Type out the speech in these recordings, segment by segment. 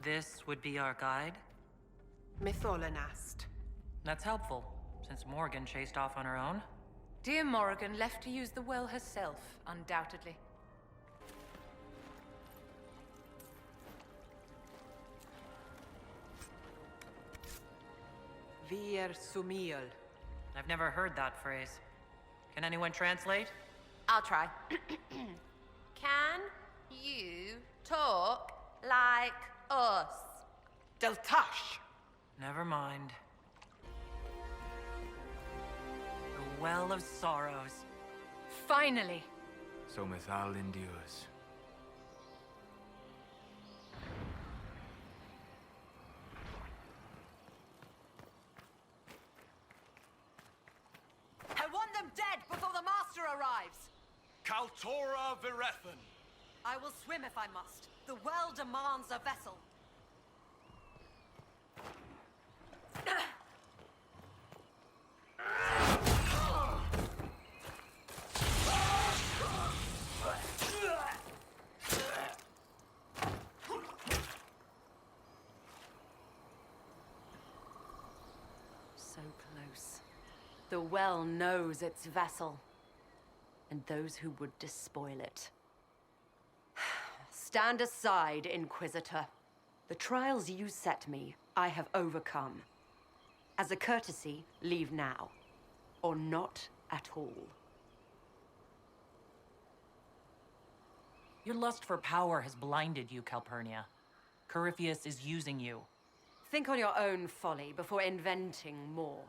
This would be our guide? Mytholanast. That's helpful, since Morgan chased off on her own. Dear Morgan left to use the well herself, undoubtedly. Vir Sumiel. I've never heard that phrase. Can anyone translate? I'll try. Can you talk like us? Deltash! Never mind. The Well of Sorrows. Finally! So Mythal endures. I want them dead before the Master arrives! Kaltora Virethan. I will swim if I must. The well demands a vessel. So close. The well knows its vessel, and those who would despoil it. Stand aside, Inquisitor. The trials you set me, I have overcome. As a courtesy, leave now. Or not at all. Your lust for power has blinded you, Calpurnia. Corypheus is using you. Think on your own folly before inventing more.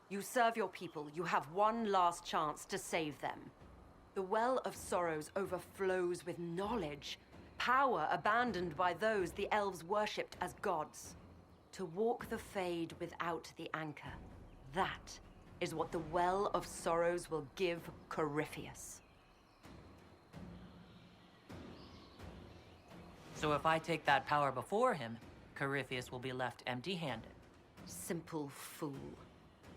You serve your people. You have one last chance to save them. The Well of Sorrows overflows with knowledge. Power abandoned by those the elves worshipped as gods. To walk the Fade without the anchor. That is what the Well of Sorrows will give Corypheus. So if I take that power before him, Corypheus will be left empty-handed. Simple fool.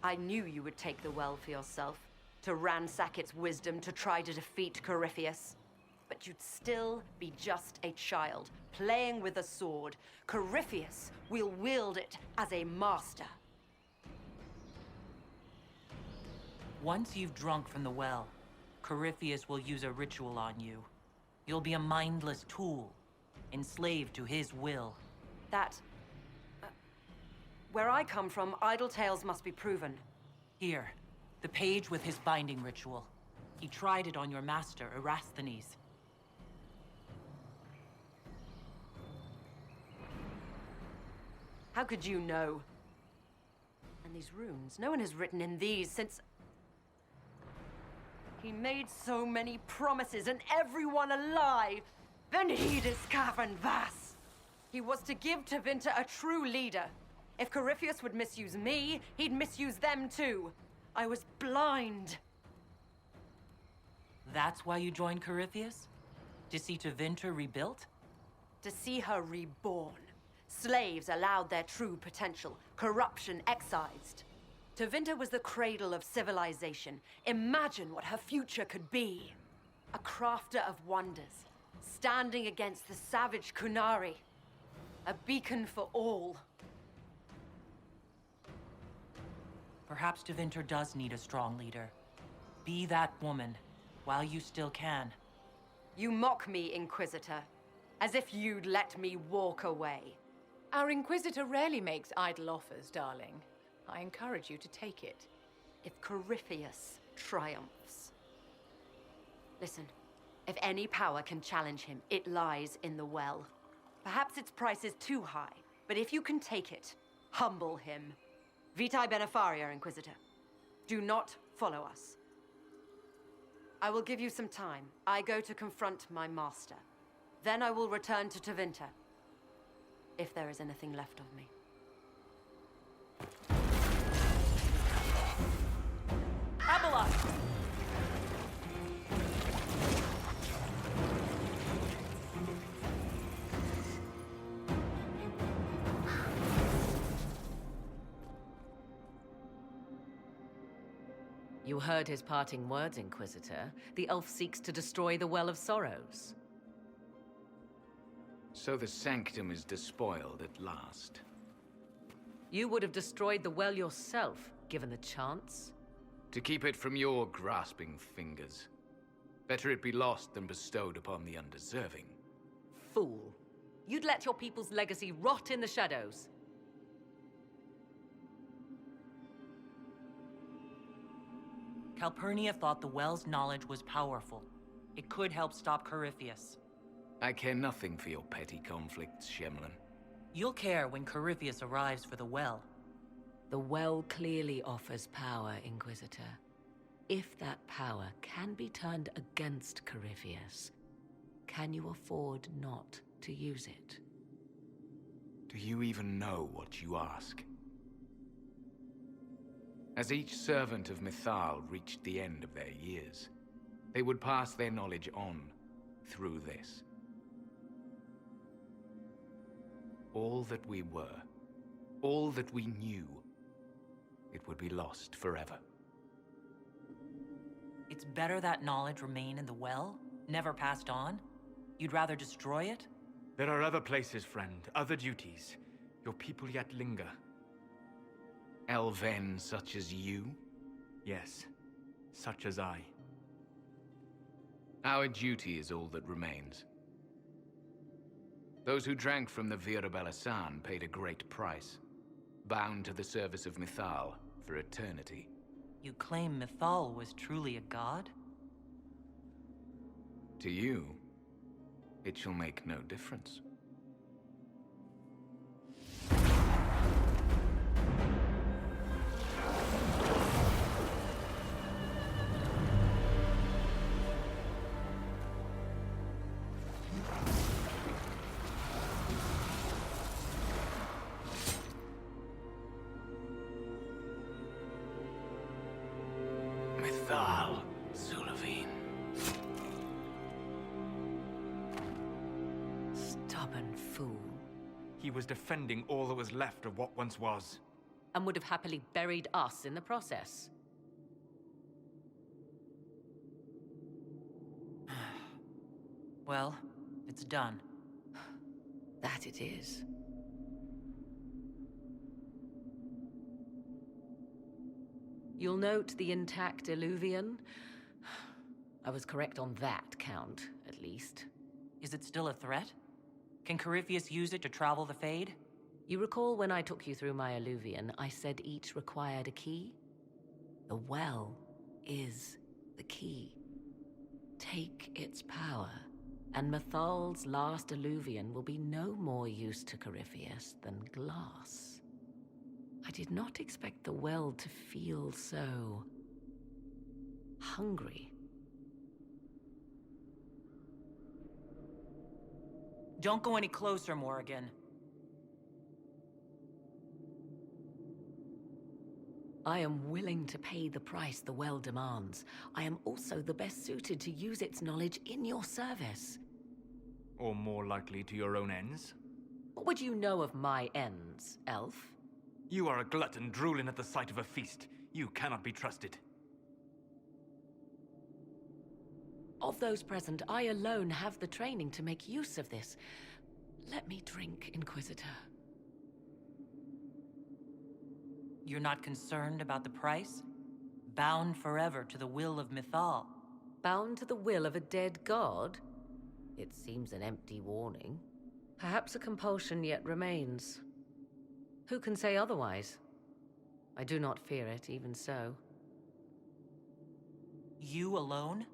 I knew you would take the well for yourself, to ransack its wisdom to try to defeat Corypheus. But you'd still be just a child, playing with a sword. Corypheus will wield it as a master. Once you've drunk from the well, Corypheus will use a ritual on you. You'll be a mindless tool, enslaved to his will. Where I come from, idle tales must be proven. Here, the page with his binding ritual. He tried it on your master, Erasthenes. How could you know? And these runes, no one has written in these since... He made so many promises, and everyone alive! Venidus Cavern Vas! He was to give Tevinter a true leader. If Corypheus would misuse me, he'd misuse them too. I was blind. That's why you joined Corypheus? To see Tevinter rebuilt? To see her reborn. Slaves allowed their true potential, corruption excised. Tevinter was the cradle of civilization. Imagine what her future could be. A crafter of wonders, standing against the savage Kunari. A beacon for all. Perhaps Tevinter does need a strong leader. Be that woman, while you still can. You mock me, Inquisitor, as if you'd let me walk away. Our Inquisitor rarely makes idle offers, darling. I encourage you to take it. If Corypheus triumphs. Listen, if any power can challenge him, it lies in the well. Perhaps its price is too high, but if you can take it, humble him. Vitae Benefaria, Inquisitor. Do not follow us. I will give you some time. I go to confront my master. Then I will return to Tevinter. If there is anything left of me. Abelard! You heard his parting words, Inquisitor. The elf seeks to destroy the Well of Sorrows. So the sanctum is despoiled at last. You would have destroyed the well yourself, given the chance. To keep it from your grasping fingers. Better it be lost than bestowed upon the undeserving. Fool. You'd let your people's legacy rot in the shadows. Calpurnia thought the well's knowledge was powerful. It could help stop Corypheus. I care nothing for your petty conflicts, Shemlin. You'll care when Corypheus arrives for the well. The well clearly offers power, Inquisitor. If that power can be turned against Corypheus, can you afford not to use it? Do you even know what you ask? As each servant of Mythal reached the end of their years, they would pass their knowledge on through this. All that we were, all that we knew, it would be lost forever. It's better that knowledge remain in the well, never passed on? You'd rather destroy it? There are other places, friend, other duties. Your people yet linger. Elven such as you? Yes, such as I. Our duty is all that remains. Those who drank from the Vira Belasan paid a great price, bound to the service of Mythal for eternity. You claim Mythal was truly a god? To you, it shall make no difference. Mythal, Sulavine. Stubborn fool. He was defending all that was left of what once was. And would have happily buried us in the process. Well, it's done. That it is. You'll note the intact Illuvian. I was correct on that count, at least. Is it still a threat? Can Corypheus use it to travel the Fade? You recall when I took you through my Illuvian, I said each required a key? The well is the key. Take its power, and Mythal's last Illuvian will be no more use to Corypheus than glass. I did not expect the well to feel so hungry. Don't go any closer, Morrigan. I am willing to pay the price the well demands. I am also the best suited to use its knowledge in your service. Or more likely to your own ends? What would you know of my ends, elf? You are a glutton drooling at the sight of a feast. You cannot be trusted. Of those present, I alone have the training to make use of this. Let me drink, Inquisitor. You're not concerned about the price? Bound forever to the will of Mythal. Bound to the will of a dead god? It seems an empty warning. Perhaps a compulsion yet remains. Who can say otherwise? I do not fear it, even so. You alone?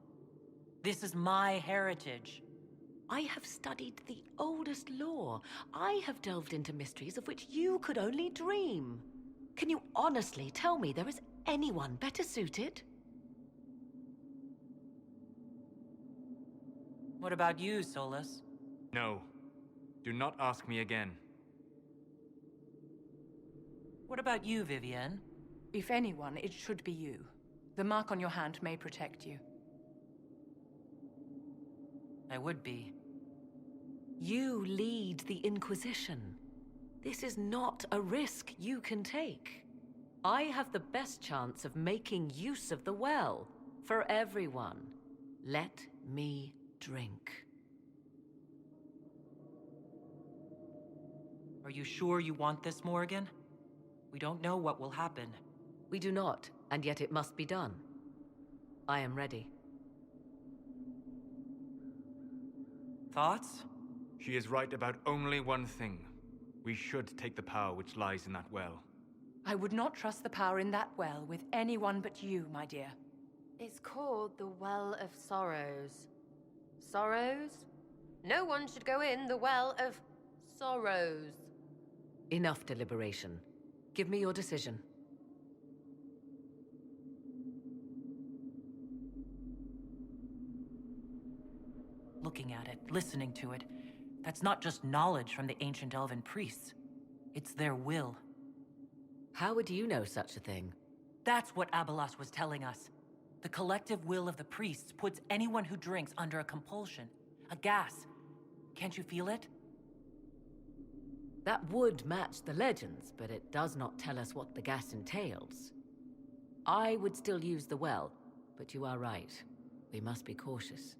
This is my heritage. I have studied the oldest lore. I have delved into mysteries of which you could only dream. Can you honestly tell me there is anyone better suited? What about you, Solus? No. Do not ask me again. What about you, Vivienne? If anyone, it should be you. The mark on your hand may protect you. I would be. You lead the Inquisition. This is not a risk you can take. I have the best chance of making use of the well for everyone. Let me drink. Are you sure you want this, Morrigan? We don't know what will happen. We do not, and yet it must be done. I am ready. Thoughts? She is right about only one thing. We should take the power which lies in that well. I would not trust the power in that well with anyone but you, my dear. It's called the Well of Sorrows. Sorrows? No one should go in the Well of Sorrows. Enough deliberation. Give me your decision. Looking at it, listening to it, that's not just knowledge from the ancient elven priests. It's their will. How would you know such a thing? That's what Abelas was telling us. The collective will of the priests puts anyone who drinks under a compulsion, a gas. Can't you feel it? That would match the legends, but it does not tell us what the gas entails. I would still use the well, but you are right. We must be cautious.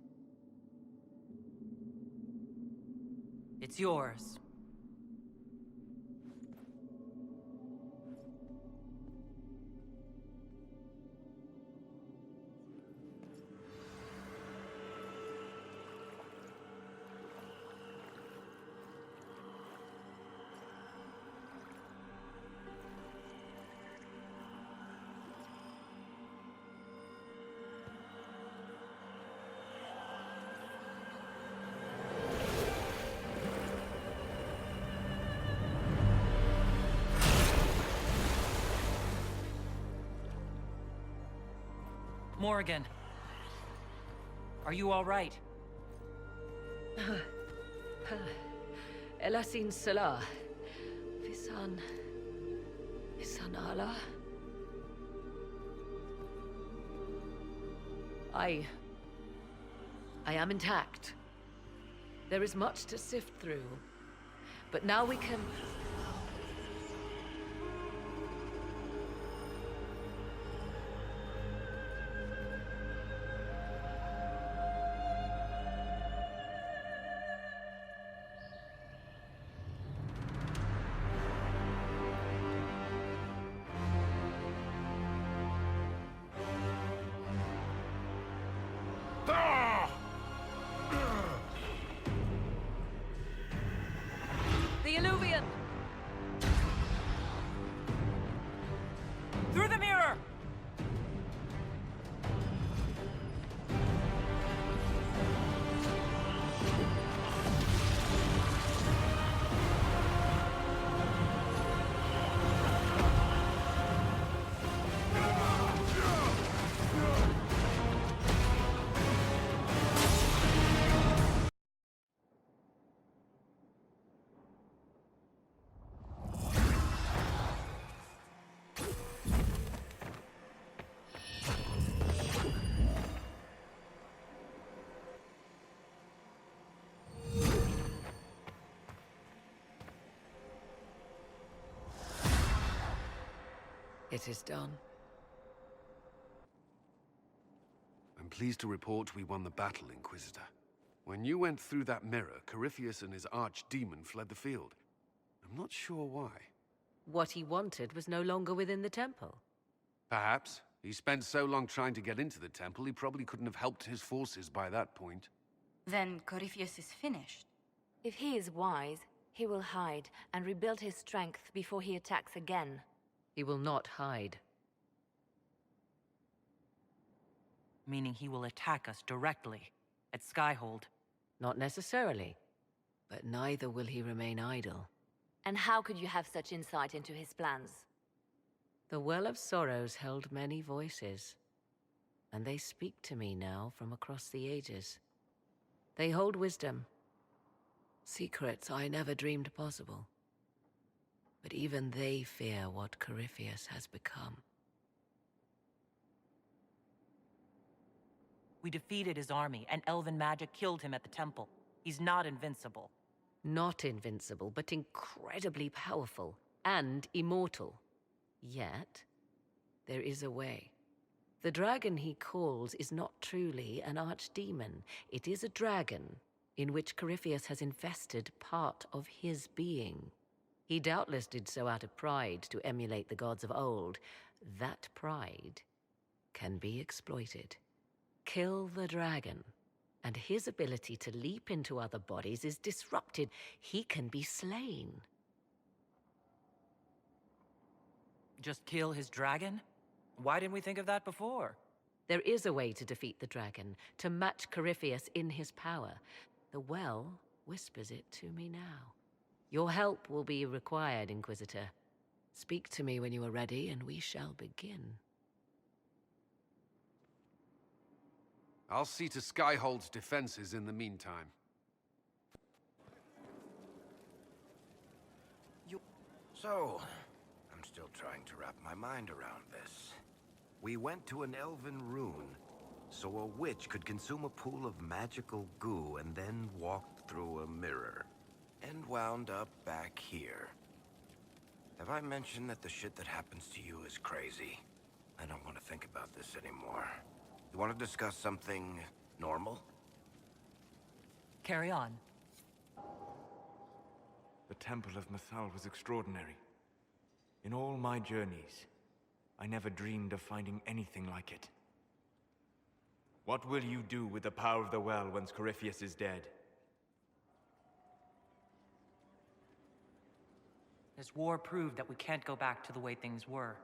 It's yours. Morrigan. Are you all right? Elasin Salah. Visan Allah. I am intact. There is much to sift through. But now we can... The Illuvian! Through the mirror! It is done. I'm pleased to report we won the battle, Inquisitor. When you went through that mirror, Corypheus and his archdemon fled the field. I'm not sure why. What he wanted was no longer within the temple. Perhaps. He spent so long trying to get into the temple, he probably couldn't have helped his forces by that point. Then Corypheus is finished. If he is wise, he will hide and rebuild his strength before he attacks again. He will not hide. Meaning he will attack us directly, at Skyhold. Not necessarily. But neither will he remain idle. And how could you have such insight into his plans? The Well of Sorrows held many voices, and they speak to me now from across the ages. They hold wisdom, secrets I never dreamed possible. But even they fear what Corypheus has become. We defeated his army, and elven magic killed him at the temple. He's not invincible. Not invincible, but incredibly powerful and immortal. Yet, there is a way. The dragon he calls is not truly an archdemon. It is a dragon in which Corypheus has invested part of his being. He doubtless did so out of pride to emulate the gods of old. That pride can be exploited. Kill the dragon, and his ability to leap into other bodies is disrupted. He can be slain. Just kill his dragon? Why didn't we think of that before? There is a way to defeat the dragon, to match Corypheus in his power. The well whispers it to me now. Your help will be required, Inquisitor. Speak to me when you are ready, and we shall begin. I'll see to Skyhold's defenses in the meantime. So, I'm still trying to wrap my mind around this. We went to an elven rune, so a witch could consume a pool of magical goo and then walked through a mirror. And wound up back here. Have I mentioned that the shit that happens to you is crazy? I don't want to think about this anymore. You want to discuss something normal? Carry on. The Temple of Mythal was extraordinary. In all my journeys, I never dreamed of finding anything like it. What will you do with the power of the well once Corypheus is dead? This war proved that we can't go back to the way things were.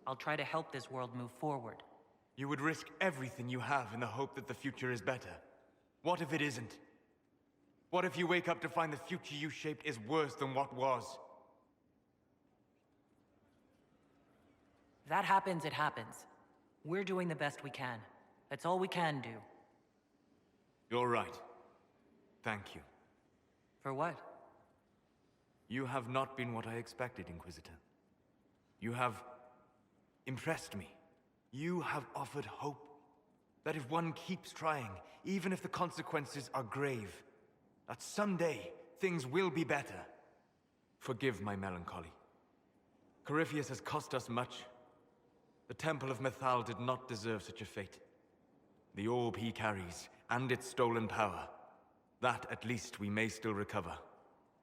I'll try to help this world move forward. You would risk everything you have in the hope that the future is better. What if it isn't? What if you wake up to find the future you shaped is worse than what was? If that happens, it happens. We're doing the best we can. That's all we can do. You're right. Thank you. For what? You have not been what I expected, Inquisitor. You have impressed me. You have offered hope. That if one keeps trying, even if the consequences are grave, that someday things will be better. Forgive my melancholy. Corypheus has cost us much. The Temple of Mythal did not deserve such a fate. The orb he carries, and its stolen power, that at least we may still recover.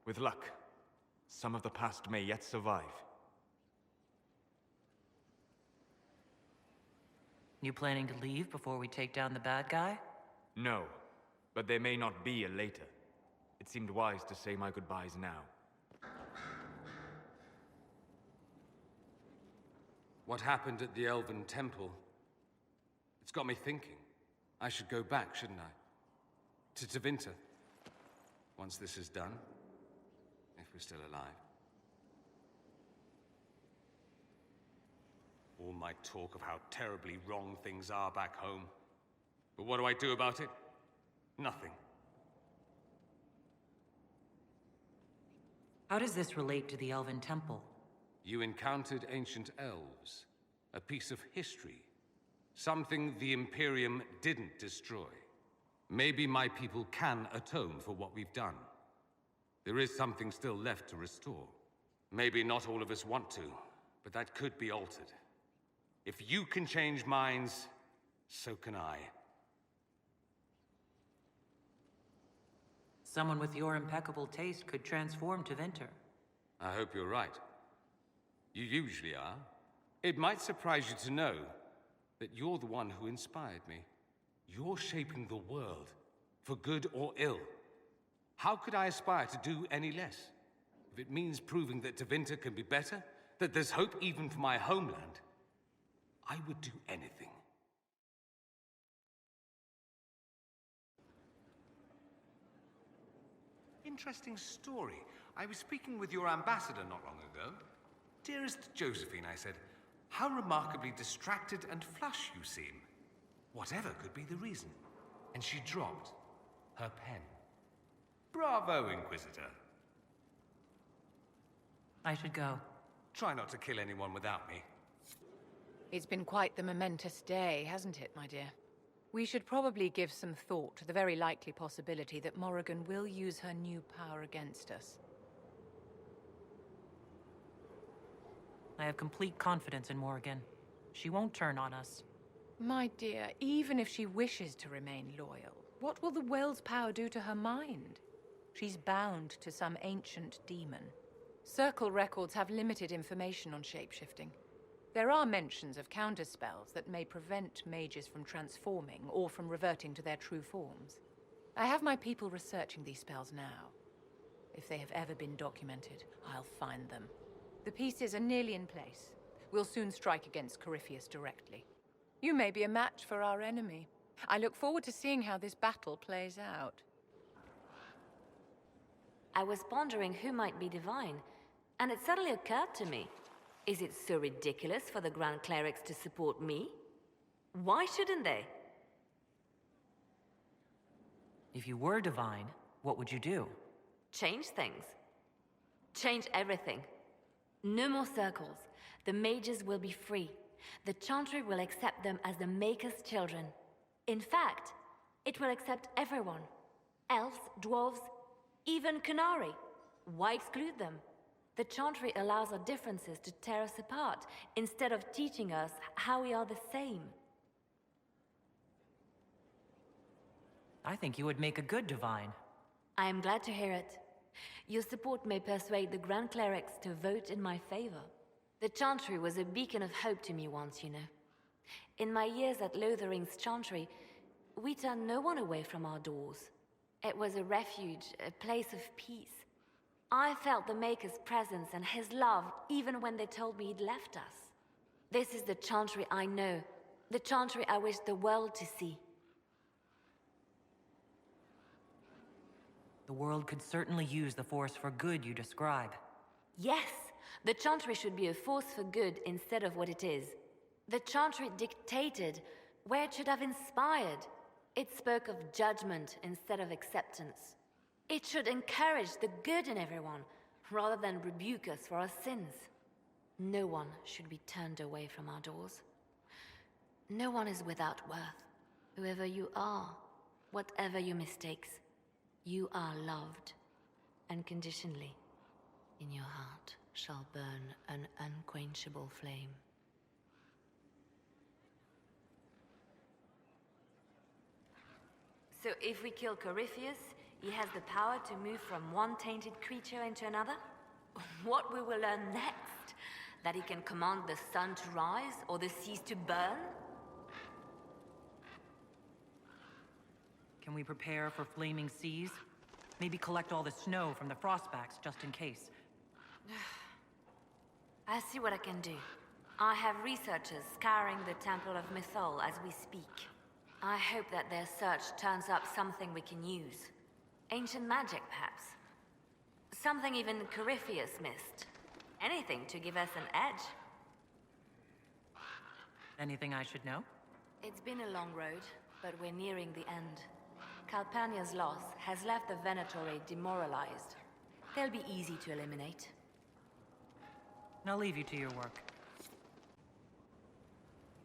With luck, some of the past may yet survive. You planning to leave before we take down the bad guy? No, but there may not be a later. It seemed wise to say my goodbyes now. What happened at the Elven Temple? It's got me thinking. I should go back, shouldn't I? To Tevinter. Once this is done. If we're still alive. All my talk of how terribly wrong things are back home. But what do I do about it? Nothing. How does this relate to the Elven Temple? You encountered ancient elves. A piece of history. Something the Imperium didn't destroy. Maybe my people can atone for what we've done. There is something still left to restore. Maybe not all of us want to, but that could be altered. If you can change minds, so can I. Someone with your impeccable taste could transform Tevinter. I hope you're right. You usually are. It might surprise you to know that you're the one who inspired me. You're shaping the world, for good or ill. How could I aspire to do any less? If it means proving that Tevinter can be better, that there's hope even for my homeland, I would do anything. Interesting story. I was speaking with your ambassador not long ago. Dearest Josephine, I said, how remarkably distracted and flush you seem. Whatever could be the reason. And she dropped her pen. Bravo, Inquisitor. I should go. Try not to kill anyone without me. It's been quite the momentous day, hasn't it, my dear? We should probably give some thought to the very likely possibility that Morrigan will use her new power against us. I have complete confidence in Morrigan. She won't turn on us. My dear, even if she wishes to remain loyal, what will the well's power do to her mind? She's bound to some ancient demon. Circle records have limited information on shapeshifting. There are mentions of counterspells that may prevent mages from transforming or from reverting to their true forms. I have my people researching these spells now. If they have ever been documented, I'll find them. The pieces are nearly in place. We'll soon strike against Corypheus directly. You may be a match for our enemy. I look forward to seeing how this battle plays out. I was pondering who might be divine, and it suddenly occurred to me. Is it so ridiculous for the Grand Clerics to support me? Why shouldn't they? If you were divine, what would you do? Change things. Change everything. No more circles. The mages will be free. The Chantry will accept them as the Maker's children. In fact, it will accept everyone. Elves, dwarves, even Canary. Why exclude them? The Chantry allows our differences to tear us apart, instead of teaching us how we are the same. I think you would make a good divine. I am glad to hear it. Your support may persuade the Grand Clerics to vote in my favor. The Chantry was a beacon of hope to me once, you know. In my years at Lothering's Chantry, we turned no one away from our doors. It was a refuge, a place of peace. I felt the Maker's presence and his love even when they told me he'd left us. This is the Chantry I know, the Chantry I wish the world to see. The world could certainly use the force for good you describe. Yes, the Chantry should be a force for good instead of what it is. The Chantry dictated where it should have inspired. It spoke of judgment instead of acceptance. It should encourage the good in everyone, rather than rebuke us for our sins. No one should be turned away from our doors. No one is without worth. Whoever you are, whatever your mistakes, you are loved, unconditionally. In your heart shall burn an unquenchable flame. So if we kill Corypheus, he has the power to move from one tainted creature into another? What we will learn next? That he can command the sun to rise or the seas to burn? Can we prepare for flaming seas? Maybe collect all the snow from the frostbacks just in case. I'll see what I can do. I have researchers scouring the Temple of Mythal as we speak. I hope that their search turns up something we can use. Ancient magic, perhaps. Something even Corypheus missed. Anything to give us an edge. Anything I should know? It's been a long road, but we're nearing the end. Calpurnia's loss has left the Venatori demoralized. They'll be easy to eliminate. I'll leave you to your work.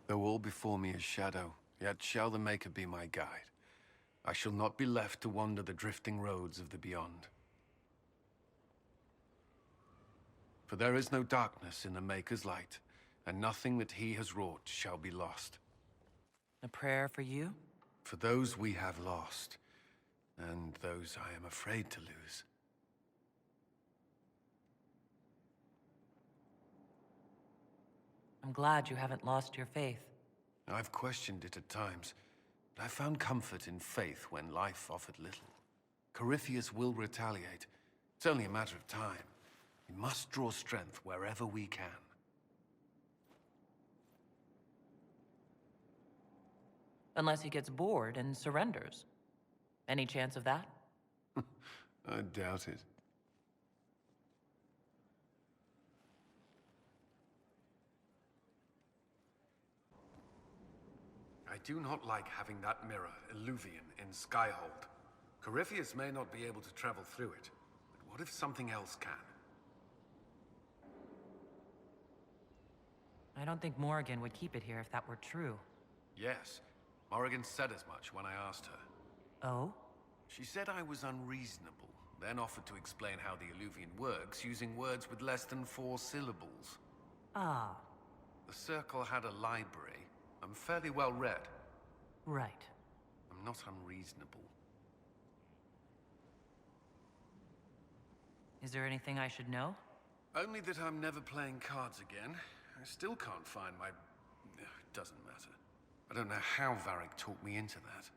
Though all before me is shadow, yet shall the Maker be my guide. I shall not be left to wander the drifting roads of the beyond. For there is no darkness in the Maker's light, and nothing that he has wrought shall be lost. A prayer for you? For those we have lost, and those I am afraid to lose. I'm glad you haven't lost your faith. I've questioned it at times, but I found comfort in faith when life offered little. Corypheus will retaliate. It's only a matter of time. We must draw strength wherever we can. Unless he gets bored and surrenders. Any chance of that? I doubt it. I do not like having that mirror, Illuvian, in Skyhold. Corypheus may not be able to travel through it, but what if something else can? I don't think Morrigan would keep it here if that were true. Yes. Morrigan said as much when I asked her. Oh? She said I was unreasonable, then offered to explain how the Illuvian works using words with less than 4 syllables. Ah. The Circle had a library. I'm fairly well read. Right. I'm not unreasonable. Is there anything I should know? Only that I'm never playing cards again. I still can't find my... It doesn't matter. I don't know how Varric talked me into that.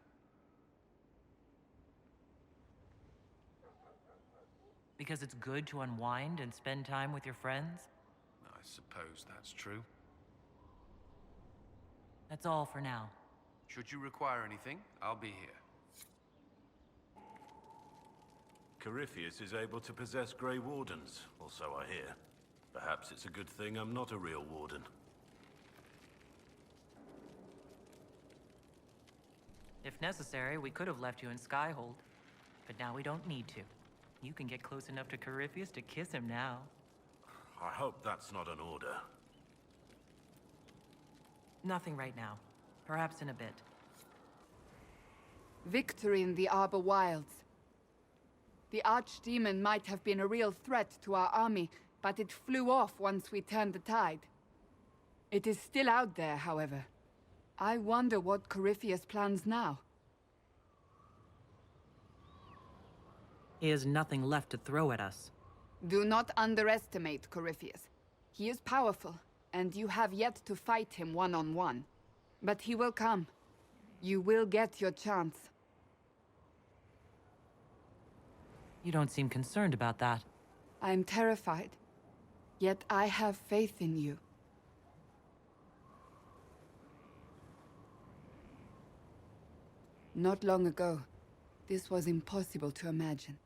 Because it's good to unwind and spend time with your friends? I suppose that's true. That's all for now. Should you require anything, I'll be here. Corypheus is able to possess Grey Wardens, or so I hear. Perhaps it's a good thing I'm not a real Warden. If necessary, we could have left you in Skyhold. But now we don't need to. You can get close enough to Corypheus to kiss him now. I hope that's not an order. Nothing right now. Perhaps in a bit. Victory in the Arbor Wilds. The Archdemon might have been a real threat to our army, but it flew off once we turned the tide. It is still out there, however. I wonder what Corypheus plans now. He has nothing left to throw at us. Do not underestimate Corypheus. He is powerful, and you have yet to fight him one-on-one. But he will come. You will get your chance. You don't seem concerned about that. I'm terrified. Yet I have faith in you. Not long ago, this was impossible to imagine.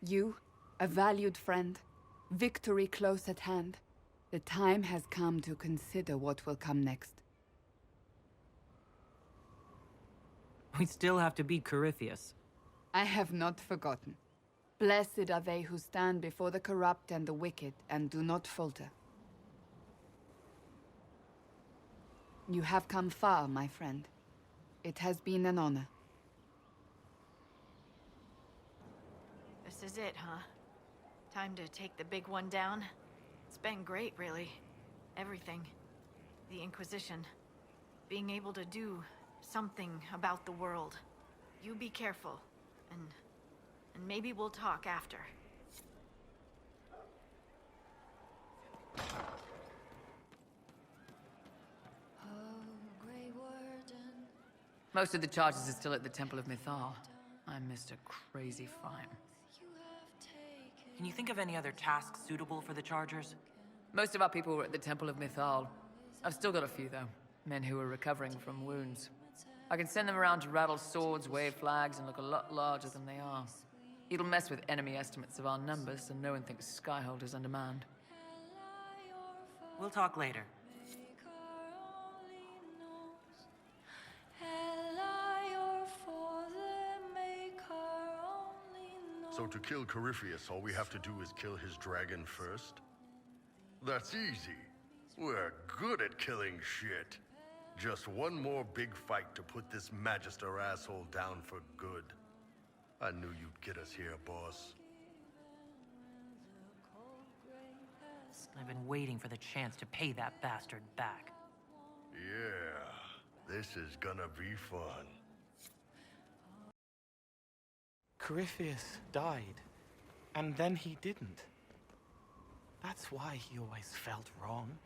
You, a valued friend, victory close at hand. The time has come to consider what will come next. We still have to beat Corypheus. I have not forgotten. Blessed are they who stand before the corrupt and the wicked and do not falter. You have come far, my friend. It has been an honor. This is it, huh? Time to take the big one down? It's been great, really. Everything. The Inquisition. Being able to do something about the world. You be careful, and maybe we'll talk after. Most of the charges are still at the Temple of Mythal. I'm Mr. Crazy Fine. Can you think of any other tasks suitable for the Chargers? Most of our people were at the Temple of Mythal. I've still got a few, though. Men who are recovering from wounds. I can send them around to rattle swords, wave flags, and look a lot larger than they are. It'll mess with enemy estimates of our numbers, so no one thinks Skyhold is undermanned. We'll talk later. So to kill Corypheus, all we have to do is kill his dragon first? That's easy. We're good at killing shit. Just one more big fight to put this Magister asshole down for good. I knew you'd get us here, boss. I've been waiting for the chance to pay that bastard back. Yeah, this is gonna be fun. Corypheus died, and then he didn't. That's why he always felt wrong,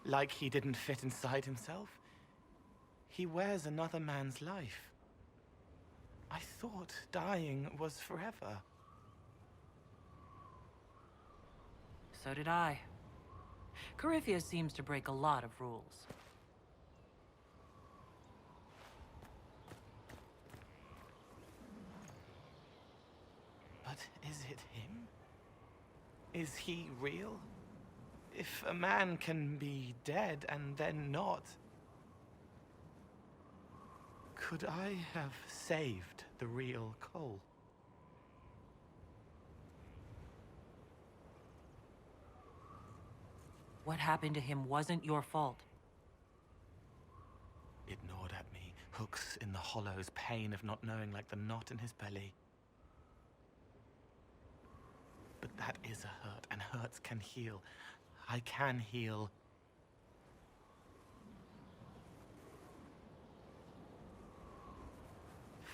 like he didn't fit inside himself. He wears another man's life. I thought dying was forever. So did I. Corypheus seems to break a lot of rules. But is it him? Is he real? If a man can be dead and then not, could I have saved the real Cole? What happened to him wasn't your fault. It gnawed at me, hooks in the hollows, pain of not knowing like the knot in his belly. But that is a hurt, and hurts can heal. I can heal.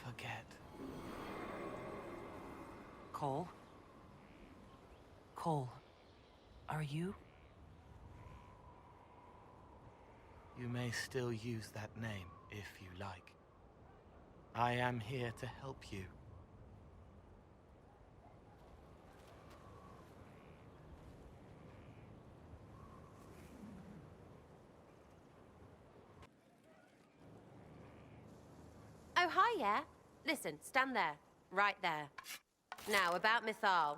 Forget. Cole? Cole, Are you? You may still use that name, if you like. I am here to help you. Oh, hi, yeah? Listen, stand there. Right there. Now, about Mythal.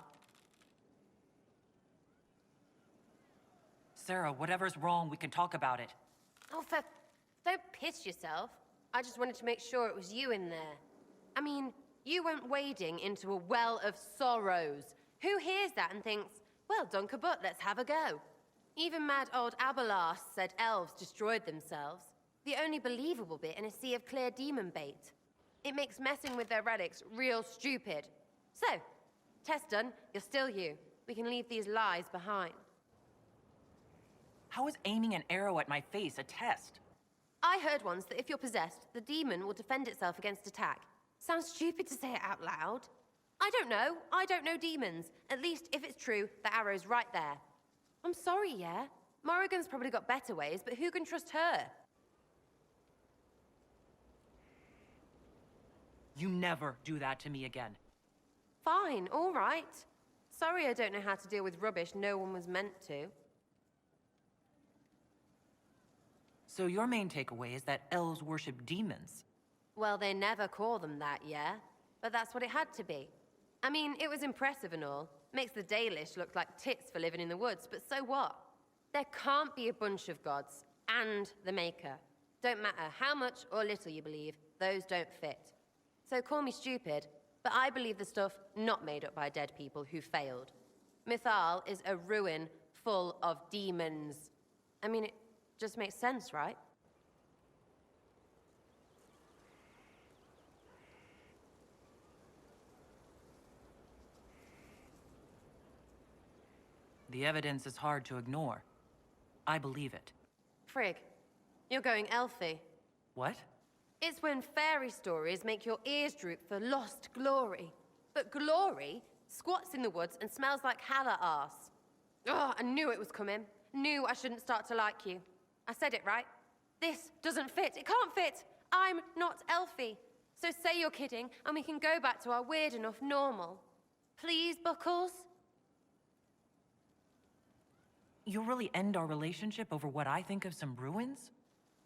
Sarah, whatever's wrong, we can talk about it. Oh, don't piss yourself. I just wanted to make sure it was you in there. I mean, you went wading into a well of sorrows. Who hears that and thinks, well, Dunkabut, let's have a go? Even mad old Abelas said elves destroyed themselves. The only believable bit in a sea of clear demon bait. It makes messing with their relics real stupid. So, test done, you're still you. We can leave these lies behind. How is aiming an arrow at my face a test? I heard once that if you're possessed, the demon will defend itself against attack. Sounds stupid to say it out loud. I don't know. I don't know demons. At least, if it's true, the arrow's right there. I'm sorry, yeah? Morrigan's probably got better ways, but who can trust her? You never do that to me again. Fine, all right. Sorry I don't know how to deal with rubbish no one was meant to. So your main takeaway is that elves worship demons? Well, they never call them that, yeah? But that's what it had to be. I mean, it was impressive and all. Makes the Dalish look like tits for living in the woods, but so what? There can't be a bunch of gods, and the Maker. Don't matter how much or little you believe, those don't fit. So call me stupid, but I believe the stuff not made up by dead people who failed. Mythal is a ruin full of demons. I mean, it just makes sense, right? The evidence is hard to ignore. I believe it. Frigg, you're going elfy. What? It's when fairy stories make your ears droop for lost glory. But glory squats in the woods and smells like Halla arse. Oh, I knew it was coming. Knew I shouldn't start to like you. I said it right. This doesn't fit. It can't fit. I'm not elfy. So say you're kidding, and we can go back to our weird enough normal. Please, Buckles? You'll really end our relationship over what I think of some ruins?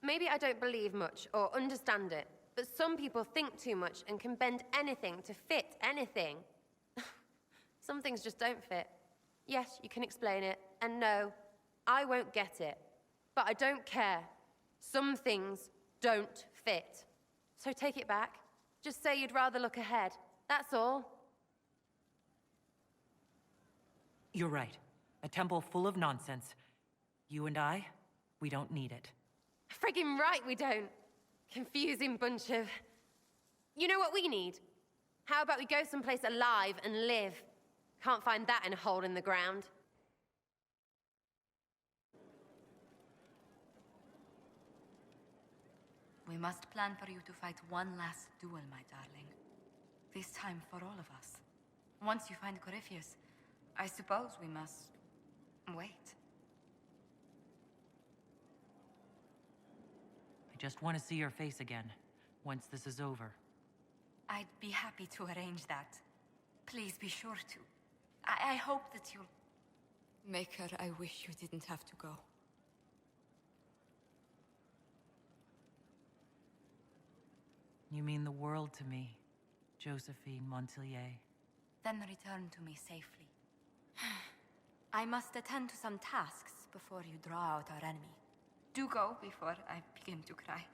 Maybe I don't believe much or understand it, but some people think too much and can bend anything to fit anything. Some things just don't fit. Yes, you can explain it, and no, I won't get it. But I don't care. Some things don't fit. So take it back. Just say you'd rather look ahead. That's all. You're right. A temple full of nonsense. You and I, we don't need it. Friggin' right we don't. Confusing bunch of... You know what we need? How about we go someplace alive and live? Can't find that in a hole in the ground. We must plan for you to fight one last duel, my darling. This time for all of us. Once you find Corypheus, I suppose we must... wait. I just want to see your face again, once this is over. I'd be happy to arrange that. Please be sure to. I hope that you'll... Maker, I wish you didn't have to go. You mean the world to me, Josephine Montilier. Then return to me safely. I must attend to some tasks before you draw out our enemy. Do go before I begin to cry.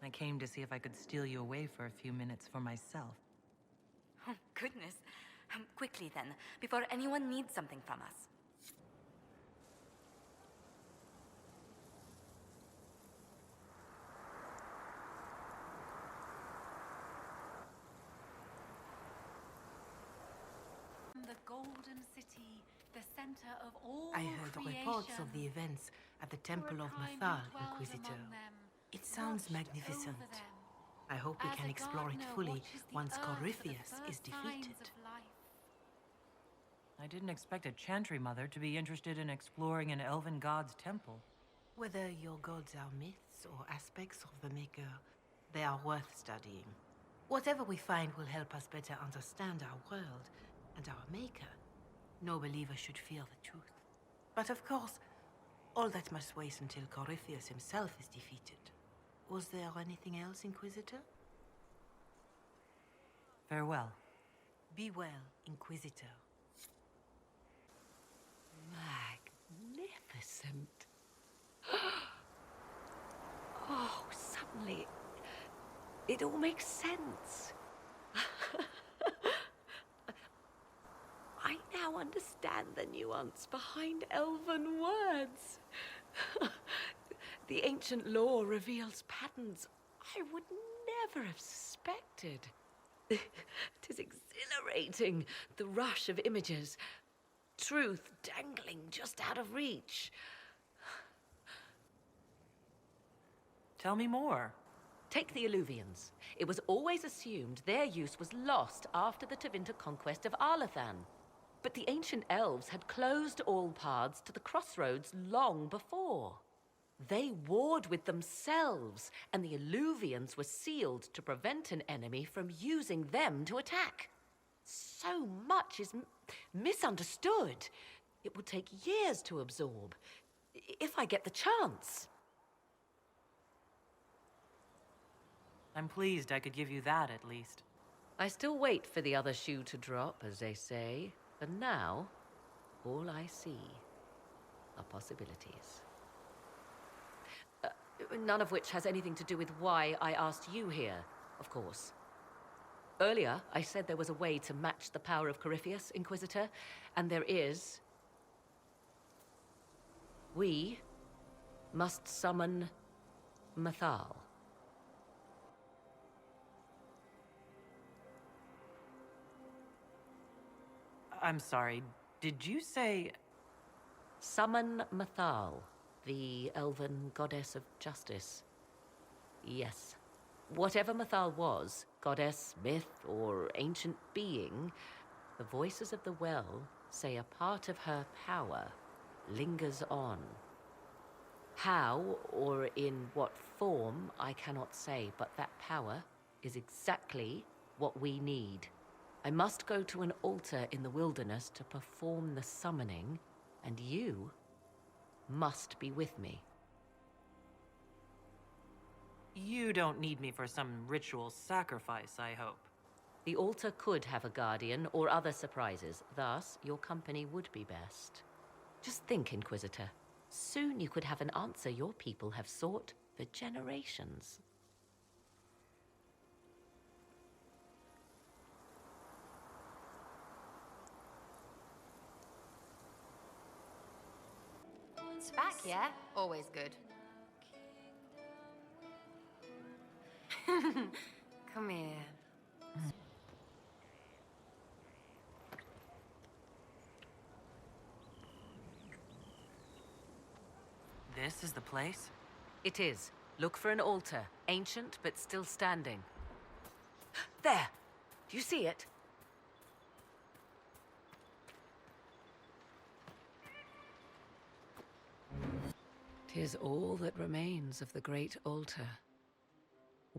I came to see if I could steal you away for a few minutes for myself. Oh, goodness. Quickly then, before anyone needs something from us. The Golden City, the center of all I heard reports of the events at the Temple of Mythal, Inquisitor. It sounds magnificent. I hope we can explore it fully once Corypheus is defeated. I didn't expect a Chantry Mother to be interested in exploring an elven god's temple. Whether your gods are myths or aspects of the Maker, they are worth studying. Whatever we find will help us better understand our world and our Maker. No believer should fear the truth. But of course, all that must wait until Corypheus himself is defeated. Was there anything else, Inquisitor? Farewell. Be well, Inquisitor. Magnificent. Oh, suddenly, it all makes sense. I now understand the nuance behind elven words. The ancient lore reveals patterns I would never have suspected. It is exhilarating, the rush of images. Truth dangling just out of reach. Tell me more. Take the Alluvians. It was always assumed their use was lost after the Tevinter conquest of Arlathan. But the ancient elves had closed all paths to the crossroads long before. They warred with themselves, and the Alluvians were sealed to prevent an enemy from using them to attack. So much is misunderstood. It will take years to absorb, if I get the chance. I'm pleased I could give you that, at least. I still wait for the other shoe to drop, as they say. For now, all I see are possibilities. None of which has anything to do with why I asked you here, of course. Earlier, I said there was a way to match the power of Corypheus, Inquisitor, and there is. We must summon Mathal. I'm sorry, did you say... Summon Mathal, the elven goddess of justice. Yes. Whatever Mathal was, goddess, myth, or ancient being, the voices of the well say a part of her power lingers on. How, or in what form, I cannot say, but that power is exactly what we need. I must go to an altar in the wilderness to perform the summoning, and you must be with me. You don't need me for some ritual sacrifice, I hope. The altar could have a guardian or other surprises, thus your company would be best. Just think, Inquisitor. Soon you could have an answer your people have sought for generations. Back, yeah? Always good. Come here. This is the place? It is. Look for an altar, ancient but still standing. There! Do you see it? 'Tis all that remains of the great altar.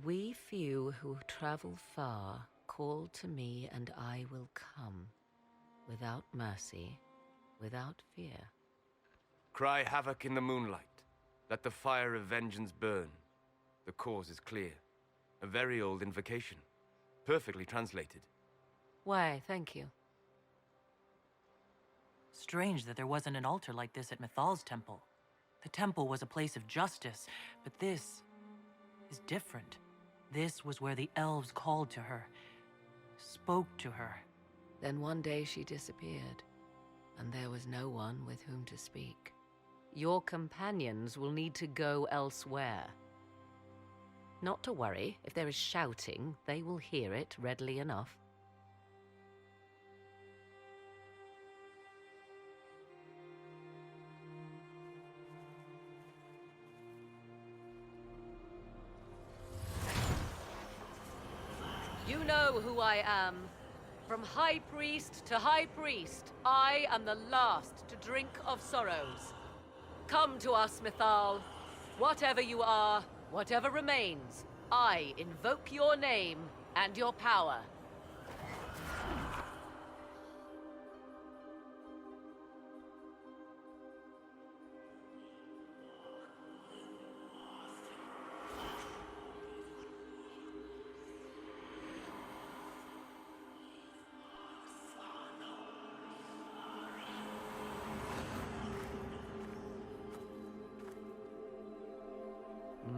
We few who travel far call to me, and I will come, without mercy, without fear. Cry havoc in the moonlight. Let the fire of vengeance burn. The cause is clear. A very old invocation. Perfectly translated. Why, thank you. Strange that there wasn't an altar like this at Mathal's temple. The temple was a place of justice, but this is different. This was where the elves called to her, spoke to her. Then one day she disappeared, and there was no one with whom to speak. Your companions will need to go elsewhere. Not to worry, if there is shouting, they will hear it readily enough. You know who I am. From High Priest to High Priest, I am the last to drink of sorrows. Come to us, Mythal. Whatever you are, whatever remains, I invoke your name and your power.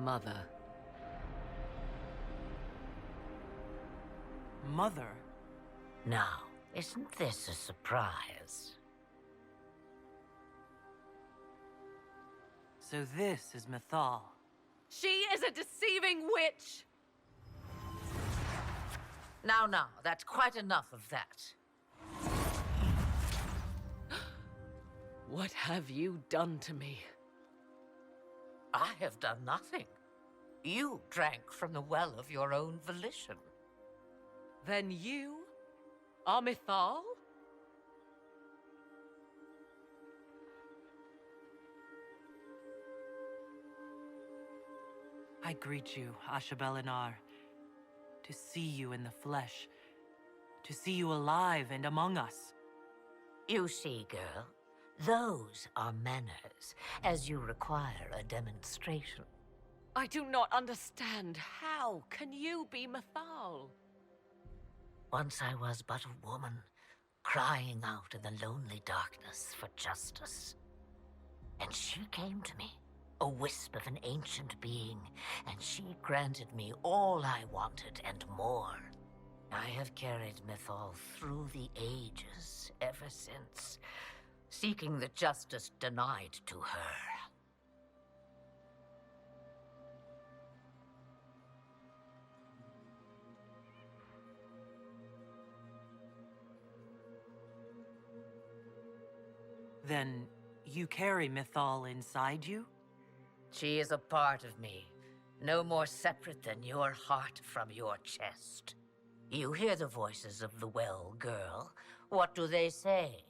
Mother. Mother? Now, isn't this a surprise? So this is Mythal. She is a deceiving witch! Now, that's quite enough of that. What have you done to me? I have done nothing. You drank from the well of your own volition. Then you are Mythal? I greet you, Ashabelinar. To see you in the flesh. To see you alive and among us. You see, girl, those are manners, as you require a demonstration. I do not understand. How can you be Mythal? Once I was but a woman, crying out in the lonely darkness for justice. And she came to me, a wisp of an ancient being, and she granted me all I wanted and more. I have carried Mythal through the ages ever since, seeking the justice denied to her. Then you carry Mythal inside you? She is a part of me, no more separate than your heart from your chest. You hear the voices of the well, girl. What do they say?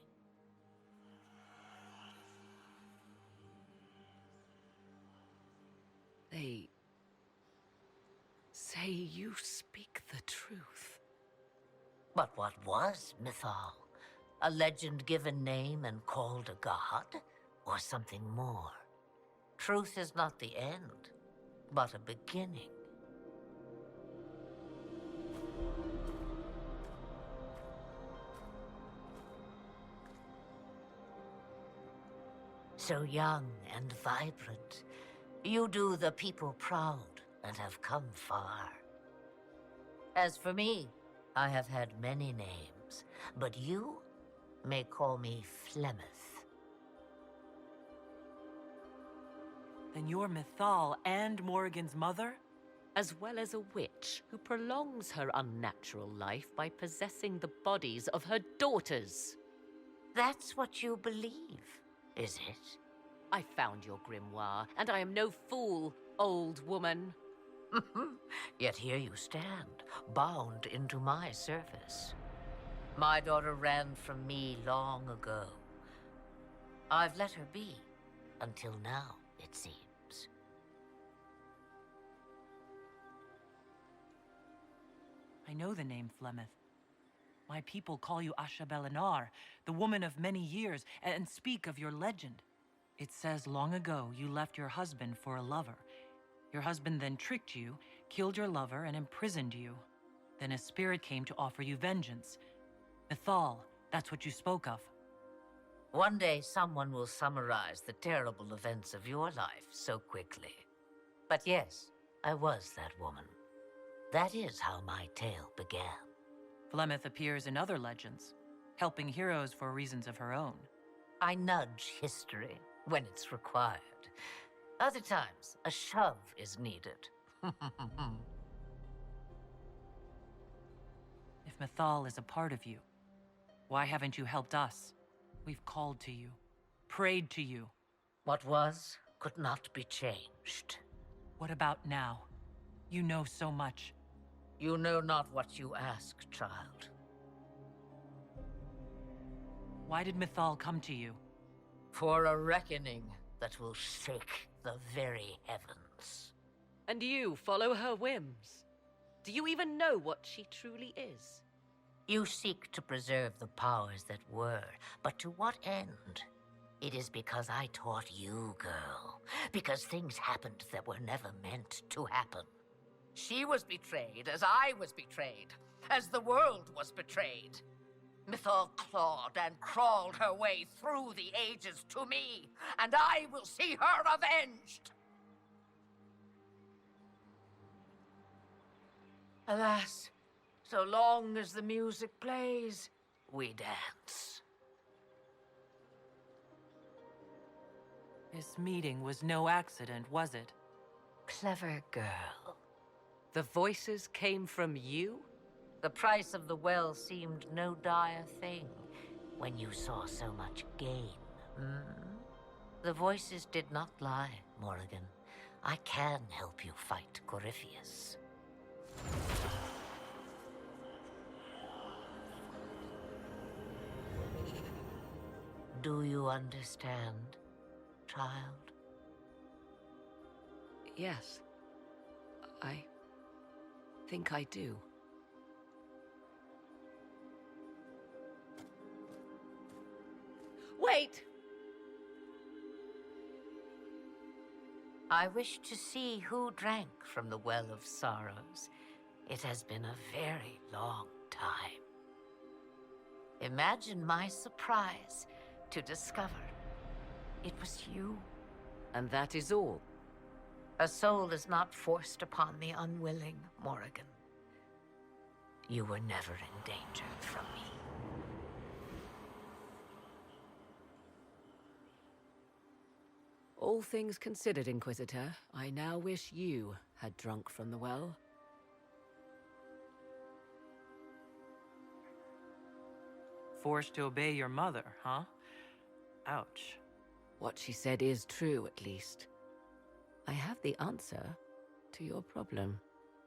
They say you speak the truth. But what was Mythal? A legend given name and called a god? Or something more? Truth is not the end, but a beginning. So young and vibrant, you do the people proud and have come far. As for me, I have had many names, but you may call me Flemeth. Then you're Mythal and Morrigan's mother? As well as a witch who prolongs her unnatural life by possessing the bodies of her daughters. That's what you believe, is it? I found your grimoire, and I am no fool, old woman. Yet here you stand, bound into my service. My daughter ran from me long ago. I've let her be, until now, it seems. I know the name Flemeth. My people call you Ashabelinar, the woman of many years, and speak of your legend. It says long ago you left your husband for a lover. Your husband then tricked you, killed your lover, and imprisoned you. Then a spirit came to offer you vengeance. Mythal, that's what you spoke of. One day someone will summarize the terrible events of your life so quickly. But yes, I was that woman. That is how my tale began. Flemeth appears in other legends, helping heroes for reasons of her own. I nudge history when it's required. Other times, a shove is needed. If Mythal is a part of you, why haven't you helped us? We've called to you, prayed to you. What was could not be changed. What about now? You know so much. You know not what you ask, child. Why did Mythal come to you? For a reckoning that will shake the very heavens. And you follow her whims? Do you even know what she truly is? You seek to preserve the powers that were, but to what end? It is because I taught you, girl. Because things happened that were never meant to happen. She was betrayed as I was betrayed, as the world was betrayed. Mythal clawed and crawled her way through the ages to me, and I will see her avenged! Alas, so long as the music plays, we dance. This meeting was no accident, was it? Clever girl. The voices came from you? The price of the well seemed no dire thing when you saw so much gain. The voices did not lie, Morrigan. I can help you fight Corypheus. Do you understand, child? Yes. I think I do. Wait! I wish to see who drank from the Well of Sorrows. It has been a very long time. Imagine my surprise to discover it was you. And that is all? A soul is not forced upon the unwilling, Morrigan. You were never in danger from me. All things considered, Inquisitor, I now wish you had drunk from the well. Forced to obey your mother, huh? Ouch. What she said is true, at least. I have the answer to your problem.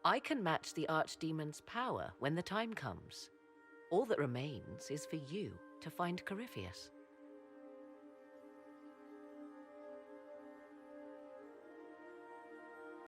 I can match the Archdemon's power when the time comes. All that remains is for you to find Corypheus.